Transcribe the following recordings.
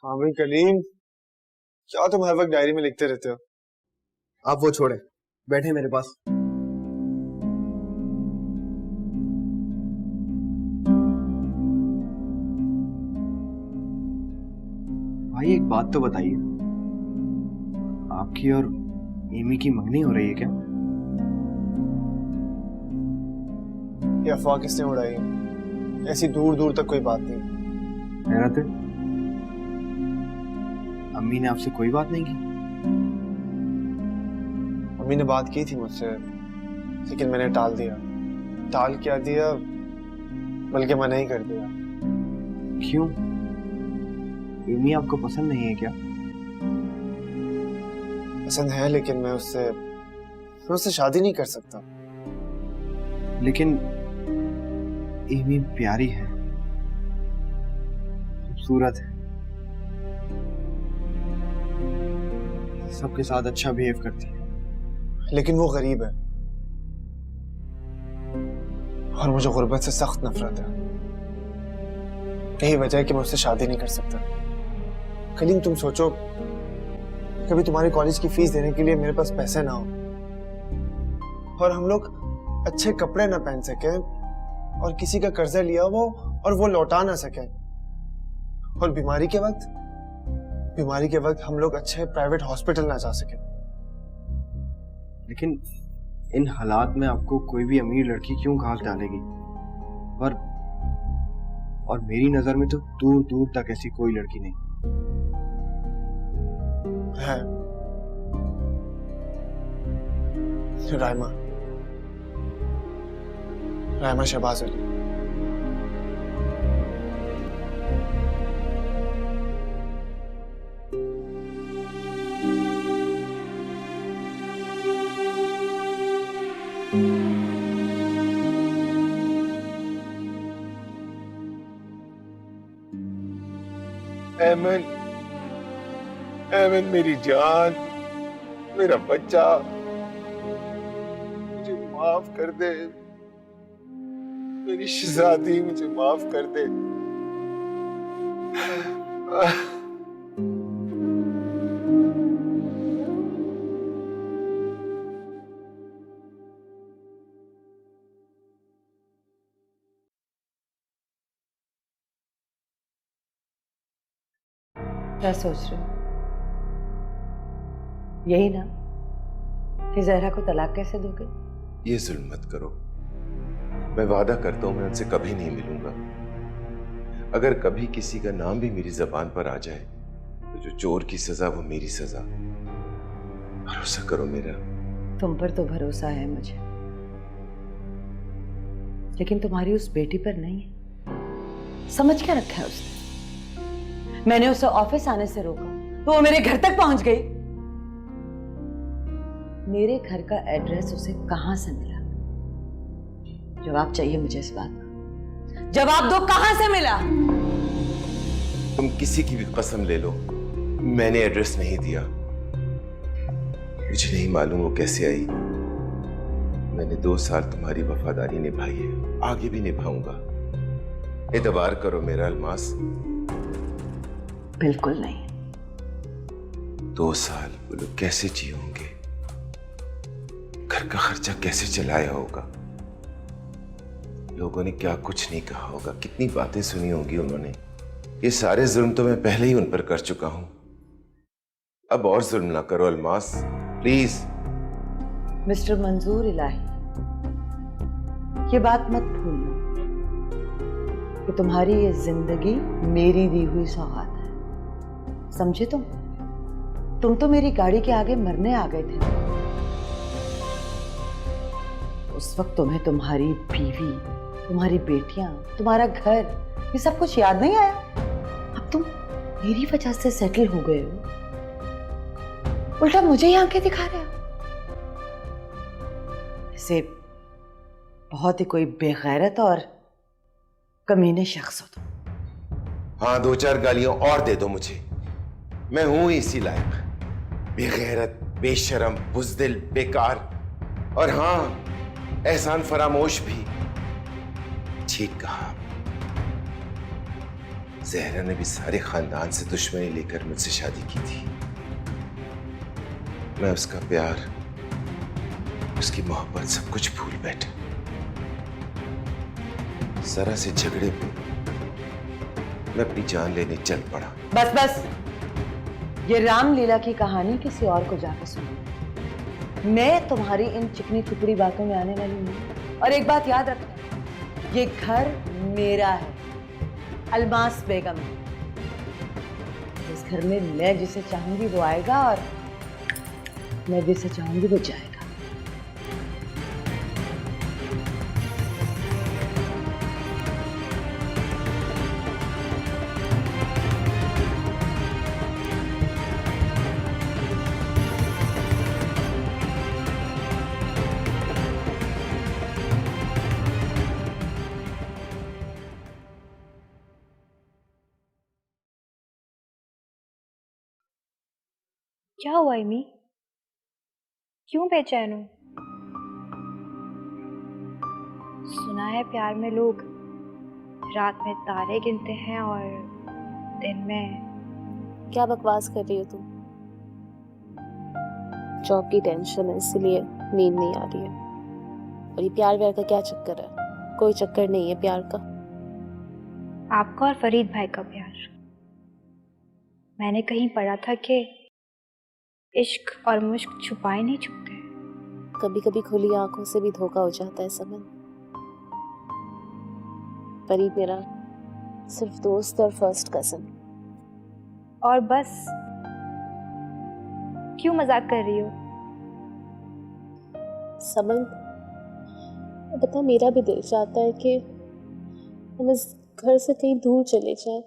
हाँ भाई कलीम, क्या तुम हर वक्त डायरी में लिखते रहते हो? आप वो छोड़े, बैठे मेरे पास। भाई एक बात तो बताइए, आपकी और एमी की मंगनी हो रही है क्या? ये अफवाह किसने उड़ाई है? ऐसी दूर दूर तक कोई बात नहीं। हैरत है, अम्मी ने आपसे कोई बात नहीं की? अम्मी ने बात की थी मुझसे, लेकिन मैंने टाल दिया। टाल क्या दिया, बल्कि मना ही कर दिया। क्यों? एमी आपको पसंद नहीं है क्या? पसंद है, लेकिन मैं उससे शादी नहीं कर सकता। लेकिन एमी प्यारी है, खूबसूरत है, सबके साथ अच्छा बिहेव करती है। लेकिन वो गरीब है और मुझे गुर्बत से सख्त नफरत है। यही वजह है कि मैं उससे शादी नहीं कर सकता। कलीम तुम सोचो, कभी तुम्हारे कॉलेज की फीस देने के लिए मेरे पास पैसे ना हो और हम लोग अच्छे कपड़े ना पहन सके और किसी का कर्जा लिया हो और वो लौटा ना सके, और बीमारी के वक्त हम लोग अच्छे प्राइवेट हॉस्पिटल ना जा सके। लेकिन इन हालात में आपको कोई भी अमीर लड़की क्यों घास डालेगी? और मेरी नजर में तो दूर दूर तक ऐसी कोई लड़की नहीं है। रायमा शहबाज अली। एमन, एमन मेरी जान, मेरा बच्चा, मुझे माफ कर दे। मेरी शहजादी, मुझे माफ कर दे। क्या सोच रहे हो? यही ना कि जहरा को तलाक कैसे दोगे? ये जुल्म मत करो। मैं वादा करता हूं मैं उनसे कभी नहीं मिलूंगा। अगर कभी किसी का नाम भी मेरी जबान पर आ जाए तो जो चोर की सजा वो मेरी सजा। भरोसा करो मेरा। तुम पर तो भरोसा है मुझे, लेकिन तुम्हारी उस बेटी पर नहीं है। समझ क्या रखा है उसने? मैंने उसे ऑफिस आने से रोका तो वो मेरे घर तक पहुंच गई। मेरे घर का एड्रेस उसे कहां से मिला? जवाब चाहिए मुझे इस बात का। जवाब दो, कहां से मिला? तुम किसी की भी कसम ले लो, मैंने एड्रेस नहीं दिया। मुझे नहीं मालूम वो कैसे आई। मैंने 2 साल तुम्हारी वफादारी निभाई है, आगे भी निभाऊंगा। एतबार करो मेरा अलमास। बिल्कुल नहीं। 2 साल वो लोग कैसे जिए होंगे, घर का खर्चा कैसे चलाया होगा, लोगों ने क्या कुछ नहीं कहा होगा, कितनी बातें सुनी होंगी उन्होंने। ये सारे जुल्म तो मैं पहले ही उन पर कर चुका हूं। अब और जुल्म ना करो अलमास, प्लीज। मिस्टर मंजूर इलाही, ये बात मत भूलना कि तुम्हारी ये जिंदगी मेरी दी हुई सौगात है। समझे तुम तो मेरी गाड़ी के आगे मरने आ गए थे। उस वक्त तुम्हें तुम्हारी बीवी, तुम्हारी बेटियां, तुम्हारा घर, ये सब कुछ याद नहीं आया? अब तुम मेरी वजह से सेटल हो गए हो, उल्टा मुझे ही आंखें दिखा रहे हो। ऐसे बहुत ही कोई बेगैरत और कमीने शख्स हो तुम। हाँ, 2-4 गालियां और दे दो मुझे, मैं हूं इसी लायक। बेगैरत, बेशरम, बुज़दिल, बेकार, और हाँ, एहसान फरामोश भी। ठीक कहा। जहरा ने भी सारे खानदान से दुश्मनी लेकर मुझसे शादी की थी। मैं उसका प्यार, उसकी मोहब्बत सब कुछ भूल बैठा। जरा से झगड़े पे मैं अपनी जान लेने चल पड़ा। बस बस, ये रामलीला की कहानी किसी और को जाकर सुनो। मैं तुम्हारी इन चिकनी टुकड़ी बातों में आने वाली हूँ। और एक बात याद रखना, ये घर मेरा है, अलमास बेगम। इस घर में मैं जिसे चाहूंगी वो आएगा और मैं जिसे चाहूंगी वो जाएगा। क्या हुआ इमी? क्यों बेचैन हो? सुना है प्यार में लोग रात में तारे गिनते हैं और दिन में। क्या बकवास कर रही हो तुम? जॉब की टेंशन है इसलिए नींद नहीं आ रही है। और ये प्यार व्यार का क्या चक्कर है? कोई चक्कर नहीं है प्यार का। आपका और फरीद भाई का प्यार। मैंने कहीं पढ़ा था कि इश्क और मुश्क छुपाए नहीं छुपते। कभी कभी खुली आंखों से भी धोखा हो जाता है समन। फरीद मेरा सिर्फ दोस्त और फर्स्ट कजन। और बस? क्यों मजाक कर रही हो? समन बता, मेरा भी दिल चाहता है कि हम इस घर से कहीं दूर चले जाएं,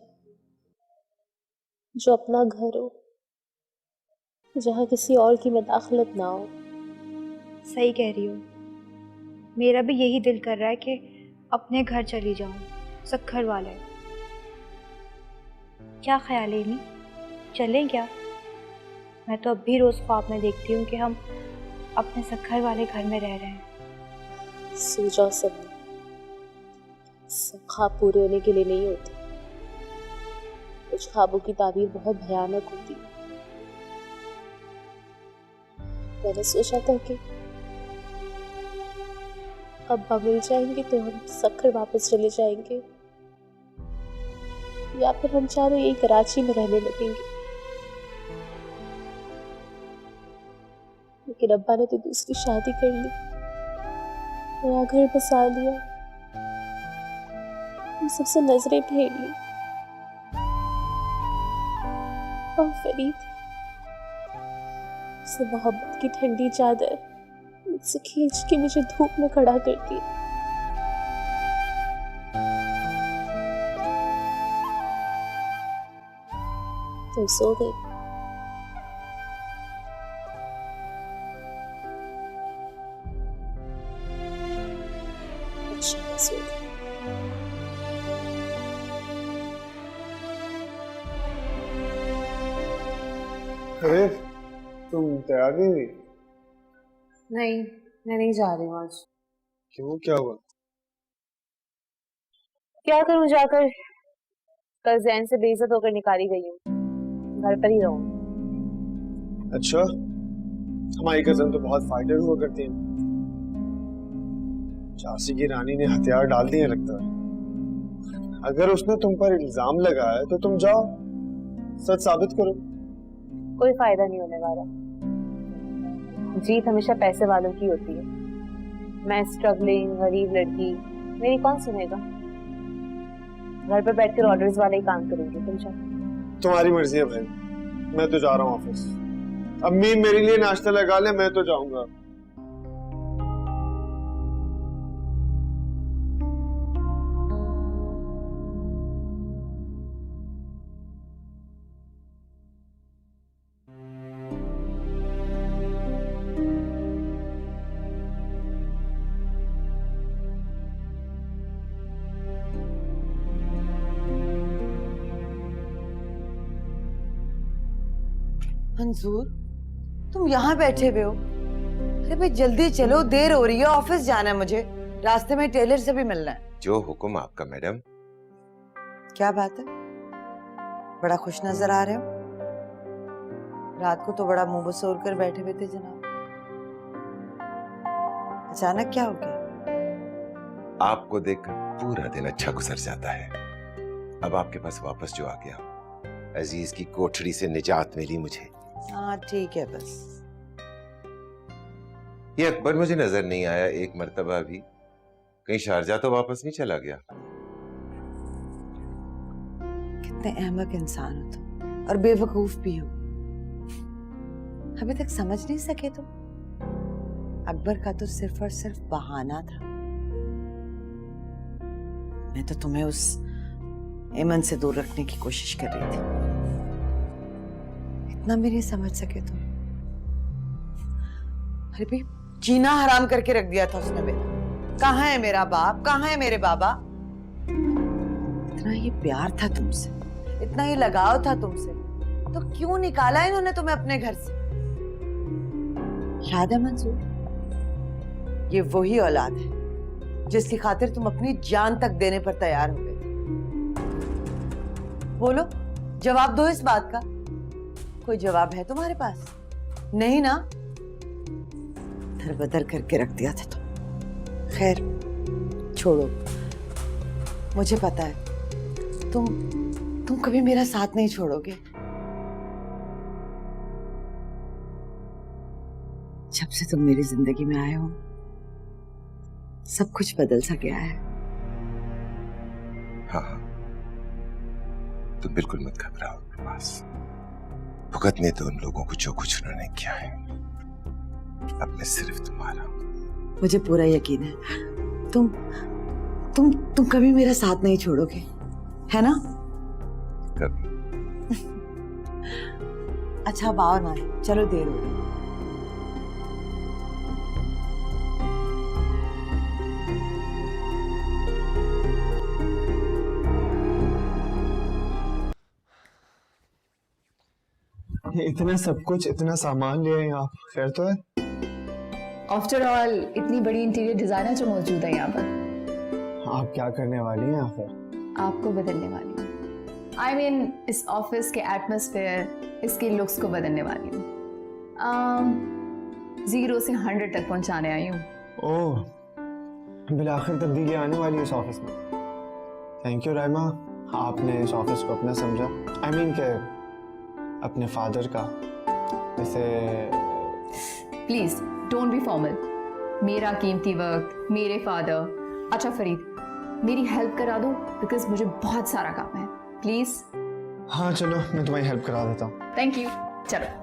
जो अपना घर हो, जहाँ किसी और की मदाखलत ना हो। सही कह रही हो। मेरा भी यही दिल कर रहा है कि अपने घर चली जाऊं, सक्खर वाले। क्या ख्याल है इमी, चलें क्या? मैं तो अब भी रोज ख्वाब में देखती हूँ कि हम अपने सक्खर वाले घर में रह रहे हैं। सो जाओ सब ख्वाब पूरे होने के लिए नहीं होते। कुछ ख्वाबों की ताबीर बहुत भयानक होती है। मैंने सोचा था कि अब्बा मिल जाएंगे तो हम सक्खर वापस चले जाएंगे, या फिर हम चारों यही कराची में रहने लगेंगे। लेकिन अब्बा ने तो दूसरी शादी कर ली, नया घर बसा लिया, हम सबसे नजरें फेर ली। और फरीद से मोहब्बत की ठंडी चादर मुझसे खींच के मुझे धूप में खड़ा कर दी। तुम सो गई? अच्छा, मैं सो गई। अरे तुम तैयार नहीं हुई? नहीं, मैं नहीं जा रही हूँ आज। क्यों, क्या हुआ? क्या करूँ जाकर? कल जैन से बेइज्जत होकर निकाली गई हूँ। घर पर ही रहूँ। अच्छा, हमारी कजन तो बहुत फाइटर हुआ करती है। झांसी की रानी ने हथियार डाल दिए लगता है। अगर उसने तुम पर इल्जाम लगाया तो तुम जाओ, सच साबित करो। कोई फायदा नहीं होने वाला। जीत हमेशा पैसे वालों की होती है। मैं स्ट्रगलिंग गरीब लड़की, मेरी कौन सुनेगा? घर पर बैठकर ऑर्डर्स वाले ही काम करेंगे। तुम जाओ। तुम्हारी मर्जी है भाई, मैं तो जा रहा हूँ ऑफिस। अम्मी मेरे लिए नाश्ता लगा ले, मैं तो जाऊंगा। मंजूर, तुम यहाँ बैठे हुए हो? अरे भाई जल्दी चलो, देर हो रही है, ऑफिस जाना है मुझे। रास्ते में टेलर से भी मिलना है। जो हुक्म आपका मैडम। क्या बात है? बड़ा खुश नजर आ रहे हो। रात को तो बड़ा मुंह बसोर कर बैठे हुए थे जनाब, अचानक क्या हो गया? आपको देखकर पूरा दिन अच्छा गुजर जाता है। अब आपके पास वापस जो आ गया, अजीज की कोठरी से निजात मिली मुझे। हाँ ठीक है बस। ये अकबर मुझे नजर नहीं आया एक मर्तबा भी। कहीं शारजा तो वापस नहीं चला गया? कितने अहमक इंसान हो तुम, और बेवकूफ भी हो। अभी तक समझ नहीं सके तुम? अकबर का तो सिर्फ और सिर्फ बहाना था। मैं तो तुम्हें उस एमन से दूर रखने की कोशिश कर रही थी। इतना भी नहीं समझ सके तुम? अरे भाई, जीना हराम करके रख दिया था उसने मेरा। कहाँ है मेरा बाप, कहाँ है मेरे बाबा? इतना ही प्यार था तुमसे, इतना ही लगाव था तुमसे, तो क्यों निकाला इन्होंने तुम्हें अपने घर से? याद है मंसूर, ये वही औलाद है जिसकी खातिर तुम अपनी जान तक देने पर तैयार हो गए थे। बोलो, जवाब दो इस बात का। कोई जवाब है तुम्हारे पास? नहीं ना? दरबदर करके रख दिया था तुम। खैर छोड़ो, मुझे पता है तुम कभी मेरा साथ नहीं छोड़ोगे। जब से तुम मेरी जिंदगी में आए हो, सब कुछ बदल सा गया है। हाँ, तुम बिल्कुल मत घबराओ पास। भुगतने तो उन लोगों को जो कुछ उन्होंने किया है। अब मैं सिर्फ तुम्हारा। मुझे पूरा यकीन है तुम कभी मेरा साथ नहीं छोड़ोगे, है ना? कभी। अच्छा अब आओ ना, चलो देर हो गई। इतना सब कुछ, इतना सामान लिया है आप, खैर तो है? आफ्टर ऑल इतनी बड़ी इंटीरियर डिजाइनर जो मौजूद है यहाँ पर, आप क्या करने वाली हैं आखिर? आपको बदलने वाली हूँ। आई मीन इस ऑफिस के एटमॉस्फेयर, इसके लुक्स को बदलने वाली हूँ। 0 से 100 तक पहुँचाने आई हूँ। ओह, बिलाखिर तब्दीली आने वाली है इस ऑफिस में। थैंक यू राइमा, आपने इस ऑफिस को अपना समझा। आई मीन के अपने फादर का। जैसे प्लीज डोंट बी फॉर्मल। मेरा कीमती वक्त, मेरे फादर। अच्छा फरीद, मेरी हेल्प करा दो बिकॉज मुझे बहुत सारा काम है, प्लीज। हाँ चलो, मैं तुम्हारी हेल्प करा देता हूँ। Thank you. चलो।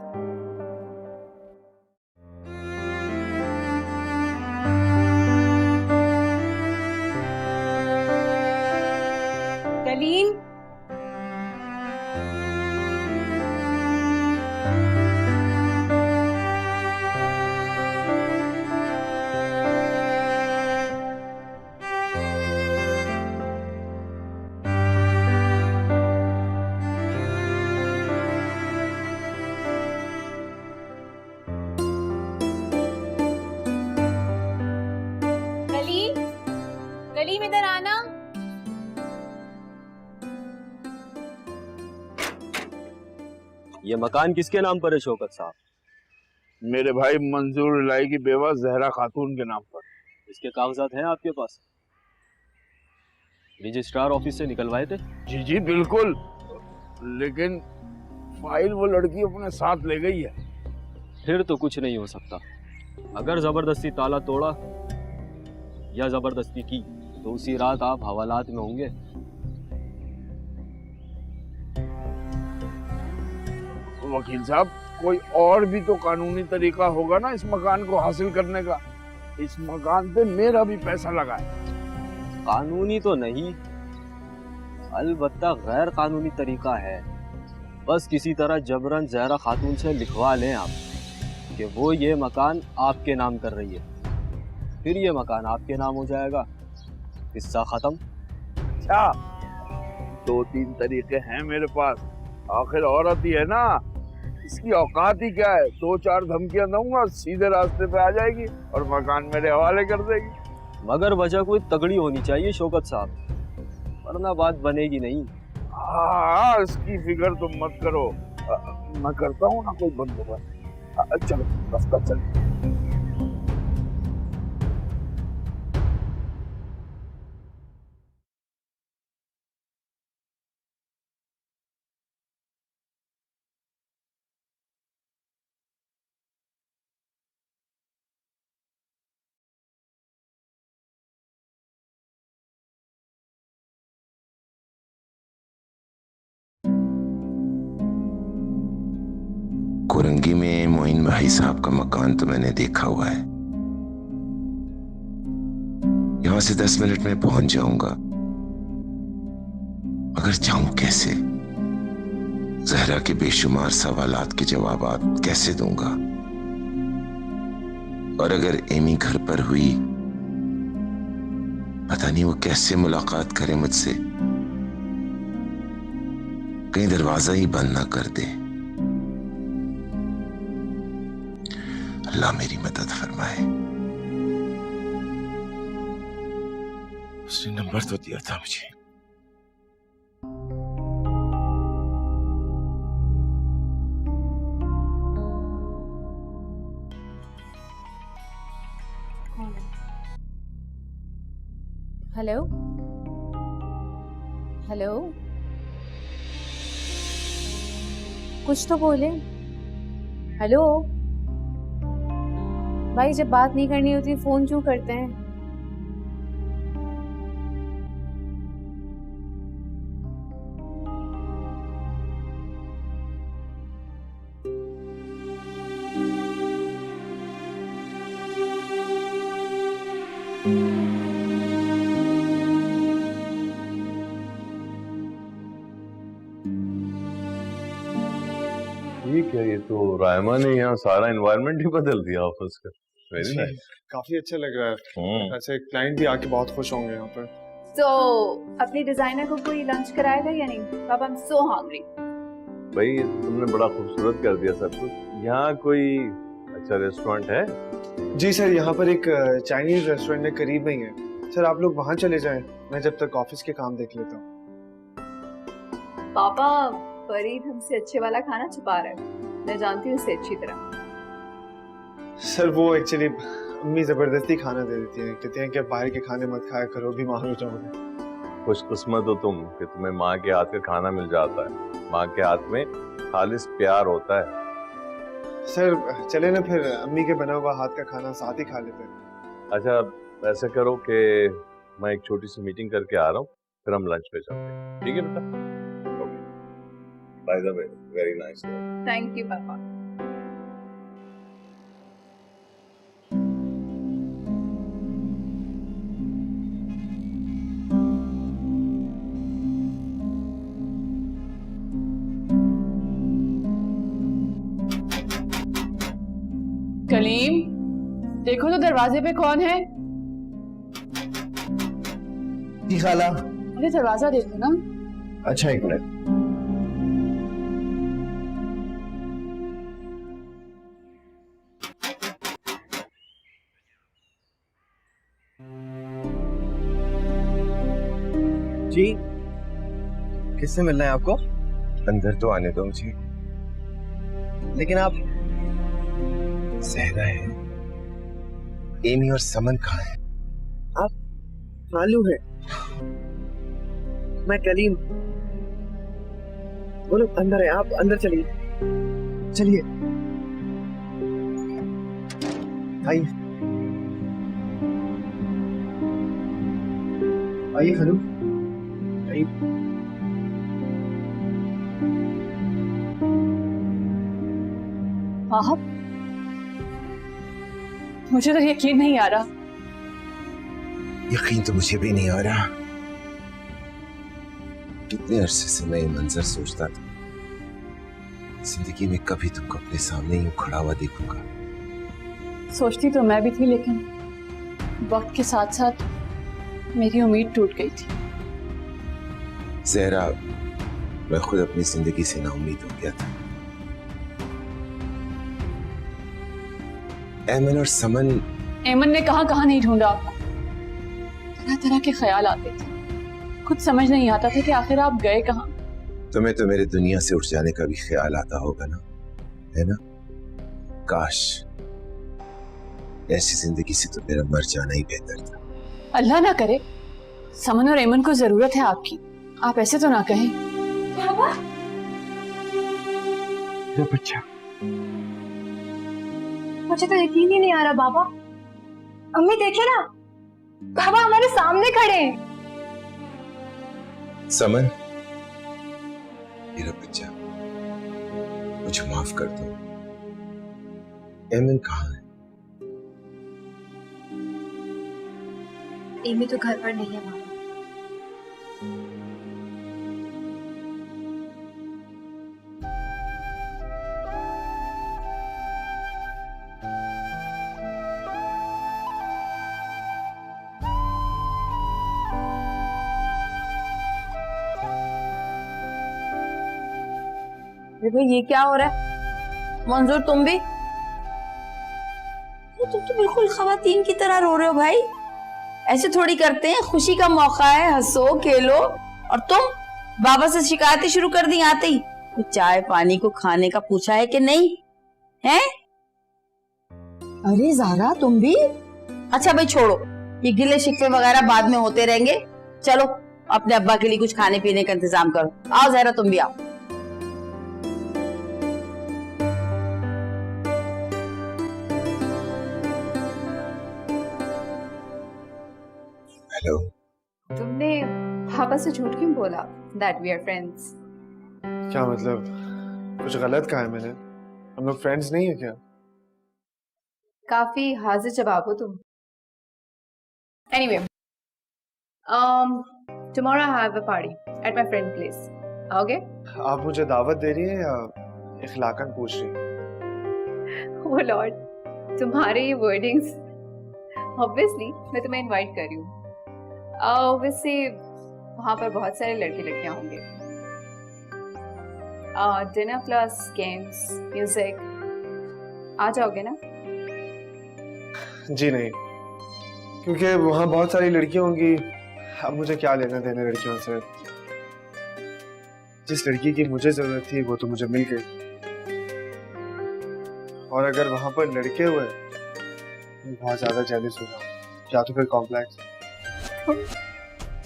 कलीम, कलीम इधर आना। ये मकान किसके नाम पर है शौकत साहब? मेरे भाई मंजूर इलाही की बेवा जहरा खातून के नाम पर। इसके कागजात हैं आपके पास? रजिस्ट्रार ऑफिस से निकलवाए थे? जी जी बिल्कुल, लेकिन फाइल वो लड़की अपने साथ ले गई है। फिर तो कुछ नहीं हो सकता। अगर जबरदस्ती ताला तोड़ा या जबरदस्ती की तो उसी रात आप हवालात में होंगे। वकील साहब, कोई और भी तो कानूनी तरीका होगा ना इस मकान को हासिल करने का। इस मकान पे मेरा भी पैसा लगा है। कानूनी तो नहीं, अलबत्ता गैर कानूनी तरीका है। बस किसी तरह जबरन जहरा खातून से लिखवा लें आप कि वो ये मकान आपके नाम कर रही है, फिर ये मकान आपके नाम हो जाएगा, किस्सा खत्म। अच्छा, 2-3 तरीके हैं मेरे पास। आखिर औरत ही है ना, इसकी औकात ही क्या है। 2-4 धमकियां दूंगा, सीधे रास्ते पे आ जाएगी और मकान मेरे हवाले कर देगी। मगर वजह कोई तगड़ी होनी चाहिए शौकत साहब, वरना बात बनेगी नहीं। हाँ, इसकी फिक्र तुम मत करो। मैं करता हूँ ना कोई बंदोबस्त। चलो रास्ता चलो। कोरंगी में मोइन भाई साहब का मकान तो मैंने देखा हुआ है। यहां से 10 मिनट में पहुंच जाऊंगा, मगर जाऊं कैसे? जहरा के बेशुमार सवालात के जवाबात कैसे दूंगा? और अगर एमी घर पर हुई, पता नहीं वो कैसे मुलाकात करे मुझसे। कहीं दरवाजा ही बंद ना कर दे। अल्लाह मेरी मदद फरमाए। उसने नंबर तो दिया था मुझे। हेलो हेलो, कुछ तो बोले। हेलो भाई, जब बात नहीं करनी होती फोन क्यों करते हैं? ठीक है, ये तो रायमा ने यहाँ सारा एनवायरनमेंट ही बदल दिया ऑफिस का। Very nice. काफी अच्छा लग रहा है। ऐसे क्लाइंट भी आके बहुत खुश होंगे यहाँ पर। तो अपनी डिजाइनर को कोई लंच कराएगा या नहीं? अब आई एम सो हंग्री। भाई तुमने बड़ा खूबसूरत कर दिया सब कुछ। यहाँ कोई अच्छा रेस्टोरेंट है? जी सर, यहाँ पर एक चाइनीज रेस्टोरेंट है, करीब में ही है। सर आप लोग वहाँ चले जाएं, मैं जब तक ऑफिस के काम देख लेता हूँ। पापा, फरीद हमसे अच्छे वाला खाना छुपा रहा है। मैं जानती हूँ उसे अच्छी तरह। सर वो एक्चुअली अम्मी जबरदस्ती खाना दे देती हैं, कहती हैं कि बाहर के खाने मत खाया करो, बीमार हो जाओगे। खुशकिस्मत हो तुम कि तुम्हें माँ के हाथ का खाना मिल जाता है। माँ के हाथ में खालिस प्यार होता है। सर चले ना फिर, अम्मी के बना हुआ हाथ का खाना साथ ही खा लेते हैं। अच्छा ऐसा करो कि मैं एक छोटी सी मीटिंग करके आ रहा हूँ, फिर हम लंच पे चलते हैं। ठीक है बेटा? By the way, very nice. Thank you पापा। कलीम, देखो तो दरवाजे पे कौन है? जी खाला। अरे दरवाजा देखो ना। अच्छा एक मिनट। जी, किससे मिलना है आपको? अंदर तो आने दो मुझे। लेकिन आप सहरा है, एमी और समन कहाँ है? मालूम है, मैं कलीम। वो लोग अंदर है, आप अंदर चलिए। चलिए आइए आइए खलू आइए। आप, मुझे तो यकीन नहीं आ रहा। यकीन तो मुझे भी नहीं आ रहा। कितने अरसे से मैं ये मंजर सोचता था, जिंदगी में कभी तुमको अपने सामने यूं खड़ा हुआ देखूंगा। सोचती तो मैं भी थी, लेकिन वक्त के साथ साथ मेरी उम्मीद टूट गई थी। जहरा, मैं खुद अपनी जिंदगी से नाउम्मीद हो गया था। एमन और समन। एमन ने कहाँ नहीं ढूंढा आपको। तरह तरह के ख्याल आते थे, कुछ समझ नहीं आता था कि आखिर आप गए कहाँ। तुम्हें तो मेरी दुनिया से उठ जाने का भी ख्याल आता होगा ना, है ना? काश ऐसी जिंदगी से तो मेरा मर जाना ही बेहतर था। अल्लाह ना करे, समन और एमन को जरूरत है आपकी, आप ऐसे तो ना कहें। बाबा मेरा बच्चा, मुझे तो यकीन ही नहीं आ रहा बाबा। अम्मी देखिए ना, बाबा हमारे सामने खड़े हैं। समन, मेरा बच्चा, मुझे माफ कर दो। एमन कहाँ है? एमी तो घर पर नहीं है बाबा। अरे भाई ये क्या हो रहा है? मंजूर तुम भी? तुम तो बिल्कुल खवातीन की तरह रो रहे हो भाई। ऐसे थोड़ी करते हैं, खुशी का मौका है, हंसो खेलो। और तुम बाबा से शिकायतें शुरू कर दी आते ही। कुछ चाय पानी को खाने का पूछा है कि नहीं है? अरे ज़ारा तुम भी? अच्छा भाई छोड़ो, ये गिले शिकवे वगैरह बाद में होते रहेंगे। चलो अपने अब्बा के लिए कुछ खाने पीने का इंतजाम करो। आओ ज़ारा तुम भी आओ। हेलो। तुमने पापा से झूठ क्यों बोला दैट वी आर फ्रेंड्स? क्या मतलब, कुछ गलत कहा है मैंने? हम लोग फ्रेंड्स नहीं है क्या? काफी हाजिर जवाब हो तुम। Anyway, tomorrow I have a party at my friend place. आओगे? आप मुझे दावत दे रही है या इखलाकन पूछ रही है? Oh Lord, तुम्हारे ये वर्डिंग्स, ऑब्वियसली मैं तुम्हें इनवाइट कर रही हूँ। वैसे वहाँ पर बहुत सारे लड़के लड़कियाँ होंगे। डिनर प्लस गेम्स म्यूजिक, आ जाओगे ना? जी नहीं, क्योंकि वहाँ बहुत सारी लड़कियाँ होंगी। अब मुझे क्या लेना देना लड़कियों से? जिस लड़की की मुझे जरूरत थी वो तो मुझे मिल गई, और अगर वहाँ पर लड़के हुए तो बहुत ज्यादा जेलस हो जाऊँ, या तो फिर कॉम्प्लेक्स।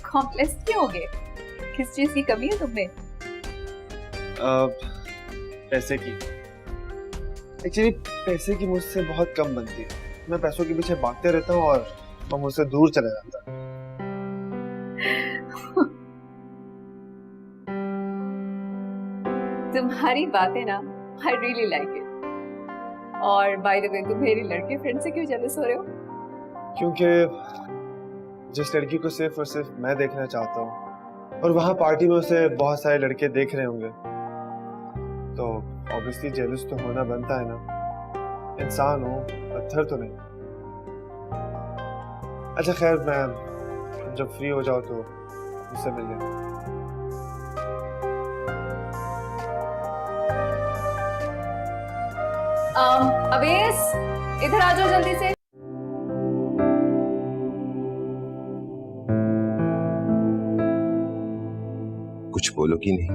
कॉम्प्लेक्स क्यों हो गए? किस चीज की कमी है तुम्हें? पैसे की। एक्चुअली पैसे की मुझसे बहुत कम बनती है। मैं पैसों के पीछे भागते रहता हूँ और वो मुझसे दूर चला जाता है। तुम्हारी बातें ना आई रियली लाइक इट। और बाय द वे, तुम मेरी लड़के फ्रेंड से क्यों जेलस हो रहे हो? क्योंकि जिस लड़की को सिर्फ और सिर्फ मैं देखना चाहता हूँ, और वहाँ पार्टी में उसे बहुत सारे लड़के देख रहे होंगे, तो ऑब्वियसली जेलस तो होना बनता है ना। इंसान हूँ, पत्थर तो नहीं। अच्छा खैर, मैं जब फ्री हो जाओ तो मुझसे मिल लेना। अवेश, इधर आ जाओ जल्दी से। कुछ बोलोगी नहीं?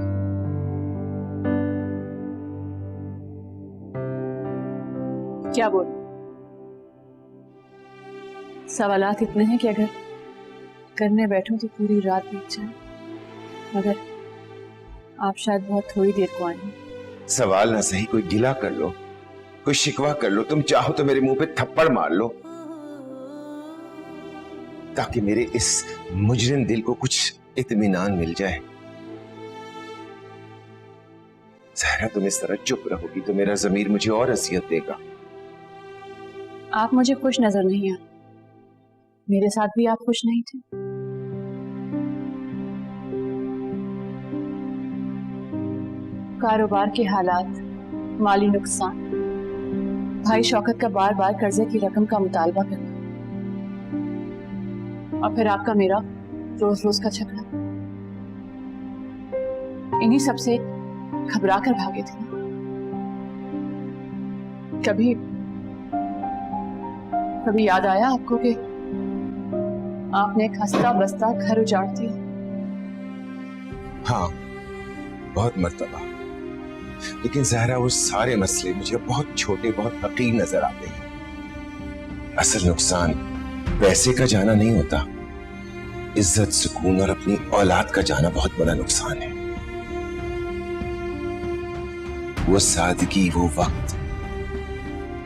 क्या बोल? सवालात इतने हैं कि अगर करने बैठूं तो पूरी रात बीत जाए, मगर आप शायद बहुत थोड़ी देर को आएंगे। सवाल ना सही, कोई गिला कर लो, कोई शिकवा कर लो, तुम चाहो तो मेरे मुंह पे थप्पड़ मार लो, ताकि मेरे इस मुजरिम दिल को कुछ इत्मीनान मिल जाए। ज़हरा, तुम इस तरह चुप रहोगी तो मेरा ज़मीर मुझे और अज़ियत देगा। आप मुझे खुश नजर नहीं आए, मेरे साथ भी आप खुश नहीं थे। कारोबार के हालात, माली नुकसान, भाई शौकत का बार बार कर्जे की रकम का मुतालबा करना, और फिर आपका मेरा रोज रोज का झगड़ा, इन्हीं सबसे घबरा कर भागे थे। कभी कभी याद आया आपको कि आपने खस्ता बस्ता घर उजाड़ दिया? हाँ, बहुत मर्तबा, लेकिन ज़हरा वो सारे मसले मुझे बहुत छोटे, बहुत हकीर नजर आते हैं। असल नुकसान पैसे का जाना नहीं होता, इज्जत, सुकून और अपनी औलाद का जाना बहुत बड़ा नुकसान है। वो सादगी, वो वक्त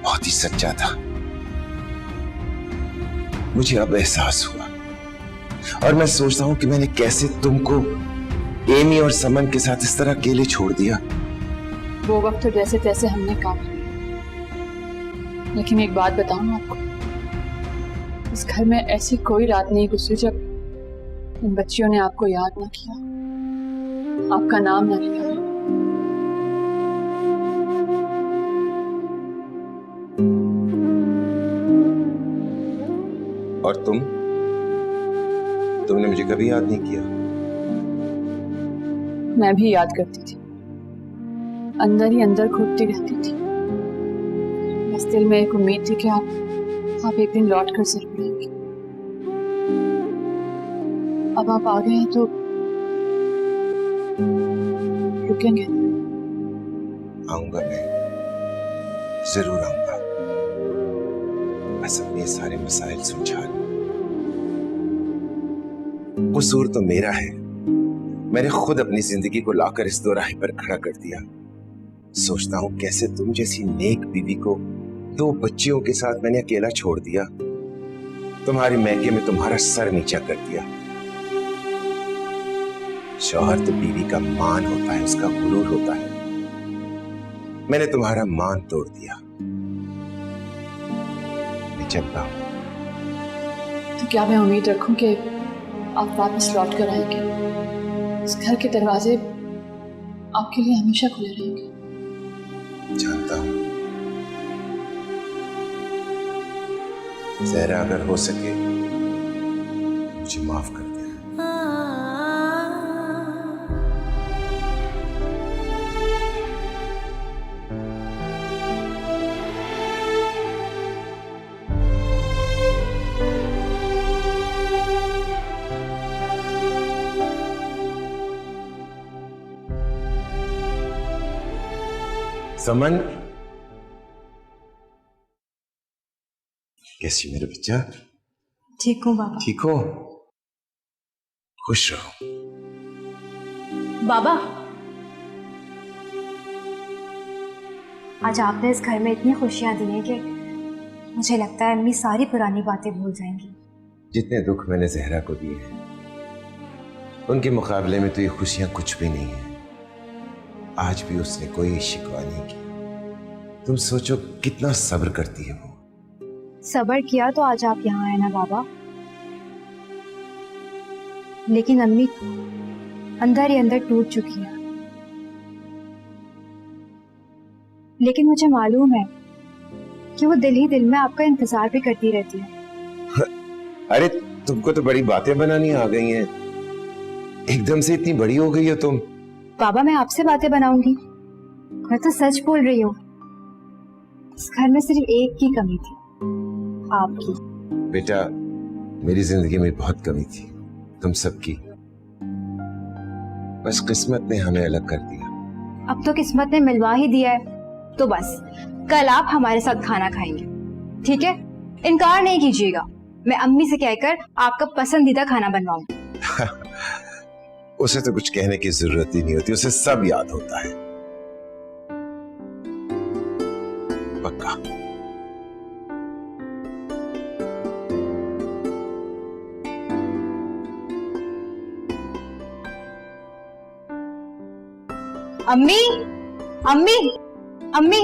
बहुत ही सच्चा था। मुझे अब एहसास हुआ और मैं सोचता हूं कि मैंने कैसे तुमको एमी और समन के साथ इस तरह अकेले छोड़ दिया। वो वक्त तो जैसे तैसे हमने काम किया, लेकिन एक बात बताऊं आपको, इस घर में ऐसी कोई रात नहीं गुजरी जब इन बच्चियों ने आपको याद ना किया, आपका नाम ना लिया। और तुमने मुझे कभी याद नहीं किया। मैं भी याद करती थी, अंदर ही अंदर घुटती रहती थी। बस दिल में एक उम्मीद थी कि आप एक दिन लौट कर जरूर आएंगे। अब आप आ गए हैं तो रुकेंगे? आऊंगा, मैं जरूर आऊंगा, बस अपने सारे मसाइल सुलझा लूं। कसूर तो मेरा है, मैंने खुद अपनी जिंदगी को लाकर इस दोराहे पर खड़ा कर दिया। सोचता हूं कैसे तुम जैसी नेक बीवी को 2 बच्चियों के साथ मैंने अकेला छोड़ दिया, तुम्हारे मैके में तुम्हारा सर नीचा कर दिया। शौहर तो बीवी का मान होता है, उसका गुरूर होता है। मैंने तुम्हारा मान तोड़ दिया। मैं चलता हूं। तो क्या मैं उम्मीद रखूं कि आप वापस लौट कर आएंगे? इस घर के दरवाजे आपके लिए हमेशा खुले रहेंगे। जानता हूं ज़हरा, अगर हो सके मुझे माफ कर दे। समन, कैसी मेरे बच्चा? ठीक हूँ बाबा। ठीक हो? खुश रहो। बाबा, आज आपने इस घर में इतनी खुशियां दी हैं कि मुझे लगता है अम्मी सारी पुरानी बातें भूल जाएंगी। जितने दुख मैंने ज़हरा को दिए हैं उनके मुकाबले में तो ये खुशियां कुछ भी नहीं है। आज भी उसने कोई शिकवा नहीं किया। तुम सोचो कितना सब्र करती है वो। सब्र किया तो आज आप यहाँ आए ना बाबा, लेकिन अम्मी अंदर ही अंदर टूट चुकी है। लेकिन मुझे मालूम है कि वो दिल ही दिल में आपका इंतजार भी करती रहती है। अरे तुमको तो बड़ी बातें बनानी आ गई हैं, एकदम से इतनी बड़ी हो गई हो तुम। बाबा, मैं आपसे बातें बनाऊंगी? मैं तो सच बोल रही हूँ। इस घर में सिर्फ एक की कमी थी, आपकी। बेटा, मेरी जिंदगी में बहुत कमी थी, तुम सबकी। बस किस्मत ने हमें अलग कर दिया। अब तो किस्मत ने मिलवा ही दिया है, तो बस कल आप हमारे साथ खाना खाएंगे, ठीक है? इनकार नहीं कीजिएगा, मैं अम्मी से कहकर आपका पसंदीदा खाना बनवाऊंगी। उसे तो कुछ कहने की जरूरत ही नहीं होती, उसे सब याद होता है। पक्का। अम्मी, अम्मी, अम्मी,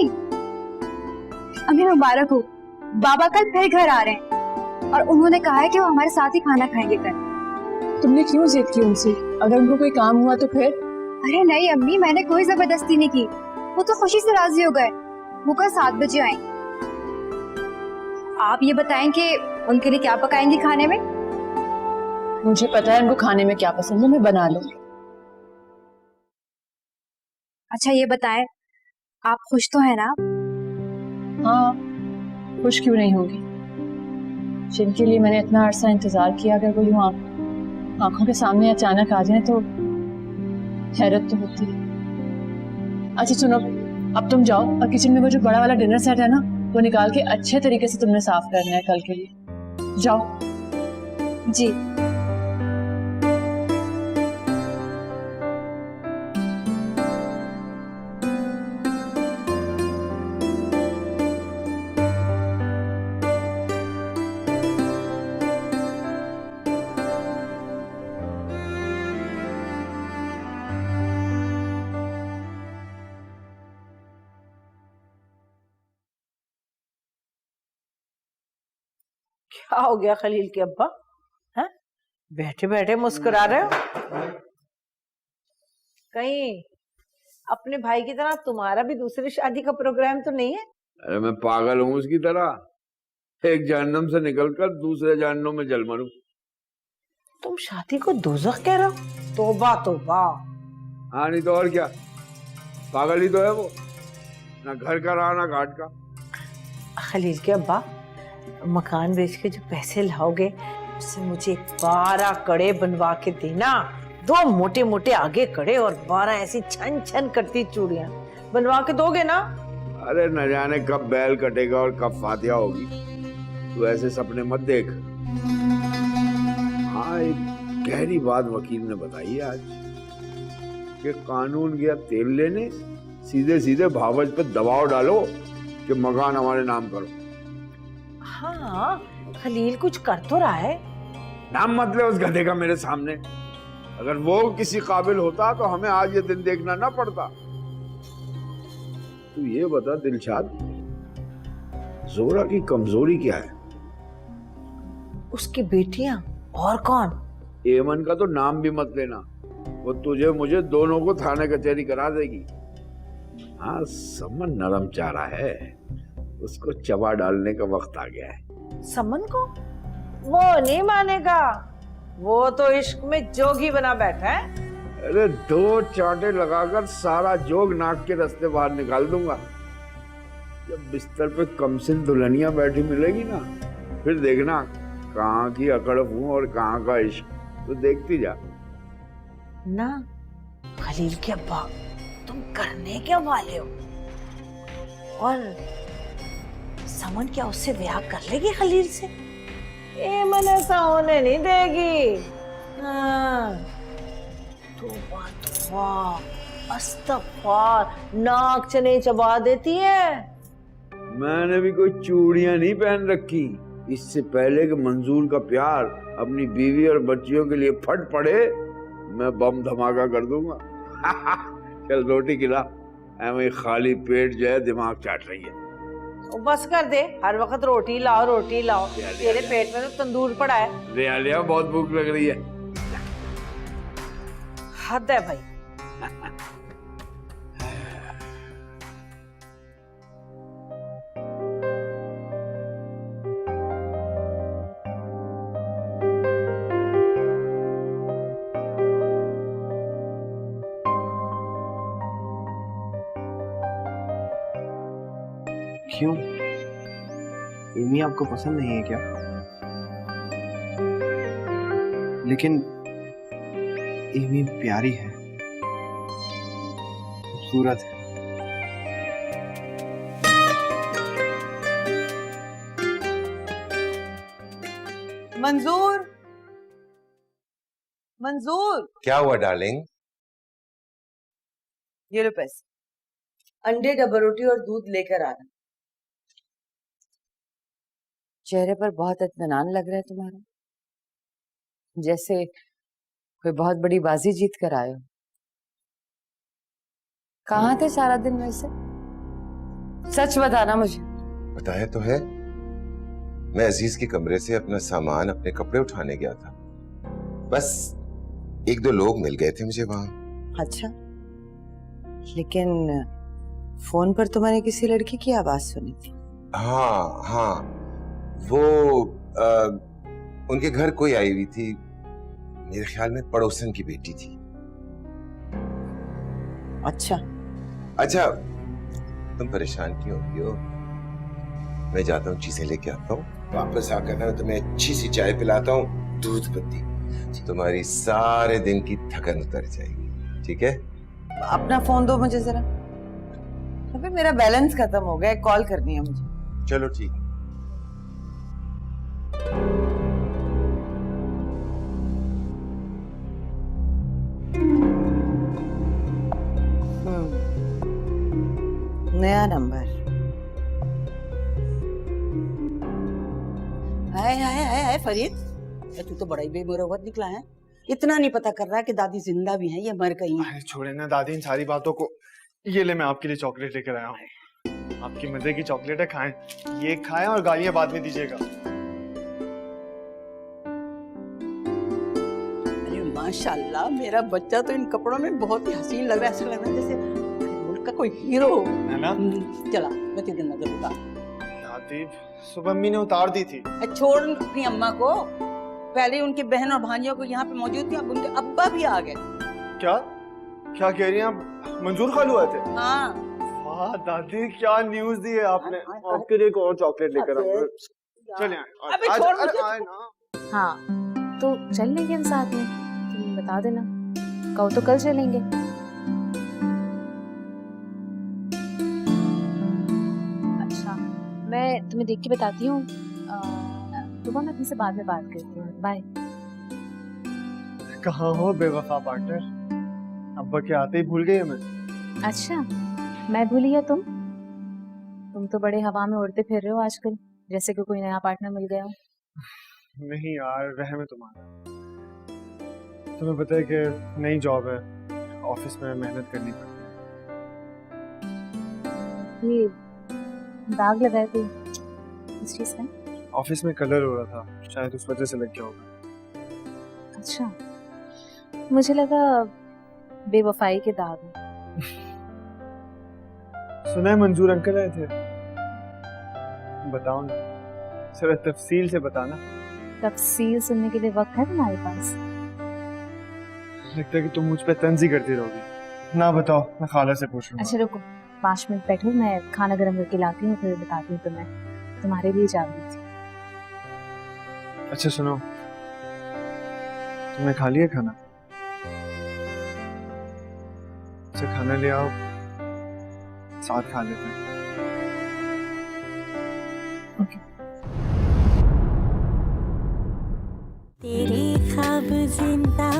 अम्मी मुबारक हो। बाबा कल फिर घर आ रहे हैं और उन्होंने कहा है कि वो हमारे साथ ही खाना खाएंगे कल। तुमने क्यों जिद की उनसे? अगर उनको कोई काम हुआ तो फिर? अरे नहीं अम्मी, मैंने कोई जबरदस्ती नहीं की, वो तो खुशी से राजी हो गए। वो कल 7 बजे आएंगे। आप ये बताएं कि उनके लिए क्या पकाएंगी खाने में? मुझे पता है उनको खाने में क्या पसंद है, मैं बना लूंगी। अच्छा ये बताएं, आप खुश तो है ना? हाँ, खुश क्यों नहीं होगी? जिनके लिए मैंने इतना अरसा इंतजार किया, अगर वो यूं आंखों के सामने अचानक आ जाए तो हैरत तो होती है। अच्छा सुनो, अब तुम जाओ और किचन में वो जो बड़ा वाला डिनर सेट है ना, वो निकाल के अच्छे तरीके से तुमने साफ करना है कल के लिए। जाओ। जी। क्या हो गया खलील के अब्बा? हैं? बैठे बैठे मुस्कुरा रहे हो? कहीं अपने भाई की तरह तुम्हारा भी दूसरी शादी का प्रोग्राम तो नहीं है? अरे मैं पागल हूँ उसकी तरह, एक जहन्नम से निकलकर दूसरे जहन्नम में जल मरूं। तुम शादी को दोज़ख कह रहे हो? तौबा तौबा। हाँ नहीं तो और क्या, पागल ही तो है वो, ना घर का रहा ना घाट का। खलील के अब्बा, मकान बेच के जो पैसे लाओगे उससे मुझे 12 कड़े बनवा के देना। 2 मोटे मोटे आगे कड़े और 12 ऐसी छन छन करती चूड़ियां बनवा के दोगे ना? अरे न जाने कब बैल कटेगा और कब फातिया होगी, तू ऐसे सपने मत देख। हाँ, एक गहरी बात वकील ने बताई आज कि कानून गया तेल लेने, सीधे सीधे भावज पे दबाव डालो कि मकान हमारे नाम करो। हाँ, खलील कुछ कर तो रहा है। नाम मत ले उस गधे का मेरे सामने। अगर वो किसी काबिल होता तो हमें आज ये दिन देखना ना पड़ता। तू ये बता दिलशाद, जोरा की कमजोरी क्या है? उसकी बेटियां और कौन? एमन का तो नाम भी मत लेना, वो तुझे मुझे दोनों को थाने कचहरी करा देगी। हाँ, समन नरम चारा है, उसको चबा डालने का वक्त आ गया है। समन को? वो नहीं मानेगा, वो तो इश्क में जोगी बना बैठा है। अरे 2 चांटे लगाकर सारा जोग नाक के रास्ते बाहर निकाल दूंगा। जब बिस्तर पे कमसिन दुल्हनिया बैठी मिलेगी ना, फिर देखना कहाँ की अकड़ हूँ और कहाँ का इश्क, तो देखती जा। ना खलील के अब्बा, तुम करने क्या वाले हो? और समन क्या उससे ब्याह कर लेगी खलील से? एमन ऐसा होने नहीं देगी। हाँ। तौबा तौबा, अस्तगफार, नाक चने चबा देती है। मैंने भी कोई चूड़ियां नहीं पहन रखी, इससे पहले कि मंजूर का प्यार अपनी बीवी और बच्चियों के लिए फट पड़े, मैं बम धमाका कर दूंगा। चल रोटी खिला, ऐਵੇਂ खाली पेट जो है दिमाग चाट रही है। बस कर दे, हर वक्त रोटी लाओ रोटी लाओ, तेरे पेट में तो तंदूर पड़ा है। ले लिया, बहुत भूख लग रही है। हद है भाई। क्यों? एमी आपको पसंद नहीं है क्या? लेकिन एमी प्यारी है, खूबसूरत है। मंजूर, मंजूर, क्या हुआ डार्लिंग? ये लो पैसे। अंडे, डबल रोटी और दूध लेकर आना। चेहरे पर बहुत इत्मीनान लग रहा है तुम्हारा, जैसे कोई बहुत बड़ी बाजी जीत कर आए हो। कहाँ थे सारा दिन वैसे? सच बताना मुझे। बताया तो है, मैं अजीज के कमरे से अपना सामान, अपने कपड़े उठाने गया था। बस 1-2 लोग मिल गए थे मुझे वहां। अच्छा, लेकिन फोन पर तो मैंने किसी लड़की की आवाज सुनी थी। हाँ हाँ, वो उनके घर कोई आई हुई थी, मेरे ख्याल में पड़ोसन की बेटी थी। अच्छा अच्छा, तुम परेशान क्यों हो? मैं जाता हूँ, चीजें लेके आता हूँ, वापस आकर ना तुम्हें अच्छी सी चाय पिलाता हूँ, दूध पत्ती, तुम्हारी सारे दिन की थकन उतर जाएगी। ठीक है? अपना फोन दो मुझे जरा। अबे मेरा बैलेंस खत्म हो गया, कॉल करनी है मुझे। चलो ठीक। नया नंबर। हाय हाय हाय हाय फरीद, तू तो बड़ा ही बेमुरवत निकला है। इतना नहीं पता कर रहा कि दादी जिंदा भी हैं या मर गई हैं। अरे छोड़े ना दादी इन सारी बातों को। ये ले मैं आपके लिए चॉकलेट लेकर आया हूँ। आपकी मजे की चॉकलेट है, खाएं। ये खाएं और गालियां बाद में दीजिएगा। अरे माशाल्लाह, मेरा बच्चा तो इन कपड़ों में बहुत ही हसीन लग रहा है। ऐसा लग रहा है जैसे मुल्क का कोई हीरो हो। है ना? चला मैं तेरी नजर उतार। दादी सुबह अम्मी ने उतार दी थी। छोड़ अपनी अम्मा को, पहले उनकी बहन और भांजियों को यहाँ पे मौजूद थी, अब उनके अब्बा भी आ गए। क्या क्या कह रही हैं आप? मंजूर खालू आए थे? हाँ। वाह दादी क्या न्यूज़ दी है आपने। आपके लिए एक और चॉकलेट लेकर आऊं। चलिए अबे छोड़ मुझे। आए ना। हाँ तो चल लेंगे हम साथ में, तुम बता देना। कहो तो कल चलेंगे। अच्छा मैं तुम्हें देख के बताती हूँ। सुबह मैं तुमसे बाद में बात करती हूँ। बाय। कहाँ हो बेवफा पार्टनर? अब्बा के आते ही भूल गई हमें। अच्छा मैं भूली या तुम तो बड़े हवा में उड़ते फिर रहे हो आजकल, जैसे कि कोई नया पार्टनर मिल गया हो। नहीं यार, वहम है तुम्हारा। तुम्हें पता है कि नई जॉब है, ऑफिस में मेहनत करनी पड़ती है। ये दाग लगा है कोई इस चीज का? ऑफिस में कलर हो रहा था, शायद उस वजह से लग गया होगा। अच्छा मुझे लगा बेवफाई के दाग हैं। सुना है मंजूर अंकल आए थे। बताओ ना, जरा तफसील से बताना। तफसील सुनने के लिए वक्त है तुम्हारे पास? लगता है कि तुम मुझ पे तंज ही करती रहोगी। ना बताओ, मैं खाला से पूछ लूंगा। अच्छा रुको 5 मिनट बैठो, मैं खाना गर्म करके लाती हूँ फिर बताती हूँ तुम्हें। तुम्हारे लिए जा रही थी। अच्छा सुनो, तुमने खा लिया खाना? अच्छा खाना ले आओ, साथ खा लेते हैं। ओके। तेरे ख्वाब जिंदा